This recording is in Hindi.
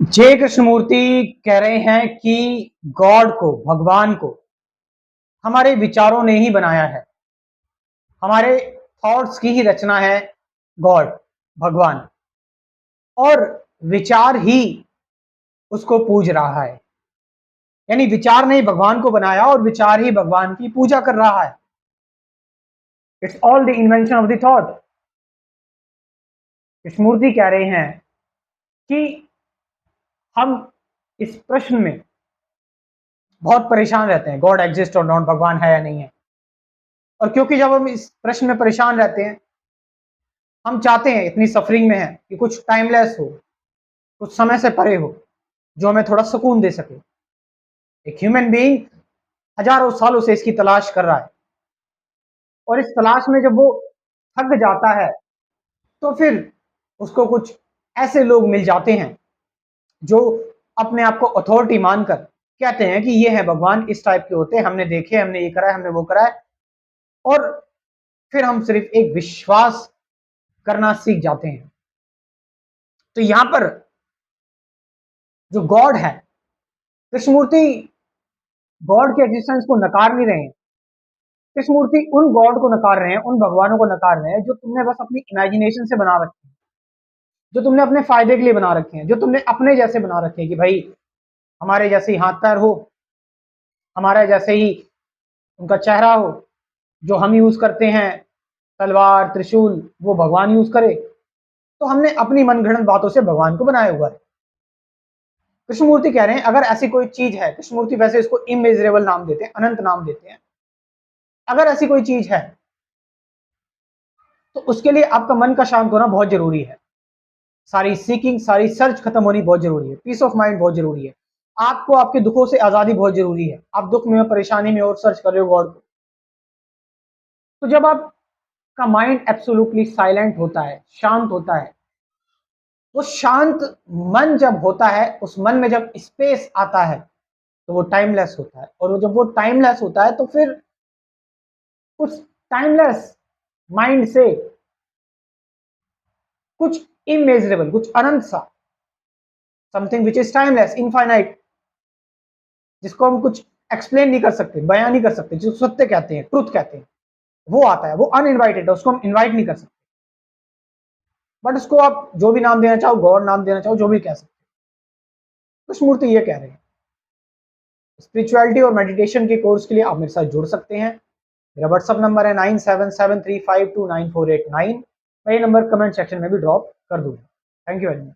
जय कृष्णमूर्ति कह रहे हैं कि गॉड को, भगवान को हमारे विचारों ने ही बनाया है। हमारे थॉट्स की ही रचना है गॉड, भगवान, और विचार ही उसको पूज रहा है। यानी विचार ने ही भगवान को बनाया और विचार ही भगवान की पूजा कर रहा है। It's all the invention of the thought. Krishnamurti कह रहे हैं कि हम इस प्रश्न में बहुत परेशान रहते हैं, गॉड एग्जिस्ट और नॉट, भगवान है या नहीं है। और क्योंकि जब हम इस प्रश्न में परेशान रहते हैं, हम चाहते हैं, इतनी सफरिंग में है कि कुछ टाइमलेस हो, कुछ समय से परे हो, जो हमें थोड़ा सुकून दे सके। एक ह्यूमन बीइंग हजारों सालों से इसकी तलाश कर रहा है, और इस तलाश में जब वो थक जाता है तो फिर उसको कुछ ऐसे लोग मिल जाते हैं जो अपने आप को अथॉरिटी मानकर कहते हैं कि ये है भगवान, इस टाइप के होते हैं, हमने देखे, हमने ये करा है, हमने वो करा है। और फिर हम सिर्फ एक विश्वास करना सीख जाते हैं। तो यहां पर जो गॉड है, कृष्णमूर्ति गॉड के एग्जिस्टेंस को नकार नहीं रहे हैं। कृष्णमूर्ति उन गॉड को नकार रहे हैं, उन भगवानों को नकार रहे हैं जो तुमने बस अपनी इमेजिनेशन से बना रखे हैं, जो तुमने अपने फायदे के लिए बना रखे हैं, जो तुमने अपने जैसे बना रखे हैं कि भाई हमारे जैसे ही हाथ पैर हो, हमारे जैसे ही उनका चेहरा हो, जो हम यूज करते हैं तलवार त्रिशूल, वो भगवान यूज करे। तो हमने अपनी मनगढ़ंत बातों से भगवान को बनाया हुआ है। कृष्णमूर्ति कह रहे हैं अगर ऐसी कोई चीज है, कृष्णमूर्ति वैसे इसको इमेजरेबल नाम देते हैं, अनंत नाम देते हैं, अगर ऐसी कोई चीज है तो उसके लिए आपका मन का शांत होना बहुत जरूरी है। सारी सीकिंग, सारी सर्च खत्म होनी बहुत जरूरी है। पीस ऑफ माइंड बहुत जरूरी है। आपको आपके दुखों से आजादी बहुत जरूरी है। आप दुख में, परेशानी में और सर्च कर रहे हो गॉड को। तो जब आपका माइंड एब्सोल्युटली साइलेंट होता है, शांत होता है, वो शांत मन जब होता है, उस मन में जब स्पेस आता है तो वो टाइमलेस होता है। और वो जब वो टाइमलेस होता है तो फिर उस टाइमलेस माइंड से कुछ इमेजरेबल, कुछ अनंत सा, something which is timeless, infinite, जिसको हम कुछ एक्सप्लेन नहीं कर सकते, बयान नहीं कर सकते, जिसको सत्य कहते हैं, ट्रुथ कहते हैं, वो आता है। वो अनइनवाइटेड है, उसको हम इनवाइट नहीं कर सकते। बट उसको आप जो भी नाम देना चाहो, गॉड नाम देना चाहो, जो भी कह सकते हो। कृष्णमूर्ति ये कह रहे हैं। स्पिरिचुअलिटी और मेडिटेशन के कोर्स के लिए आप मेरे साथ जुड़ सकते हैं। मेरा व्हाट्सअप नंबर है 9773529489। मैं ये नंबर कमेंट सेक्शन में भी ड्रॉप कर दूंगा। Thank you very much.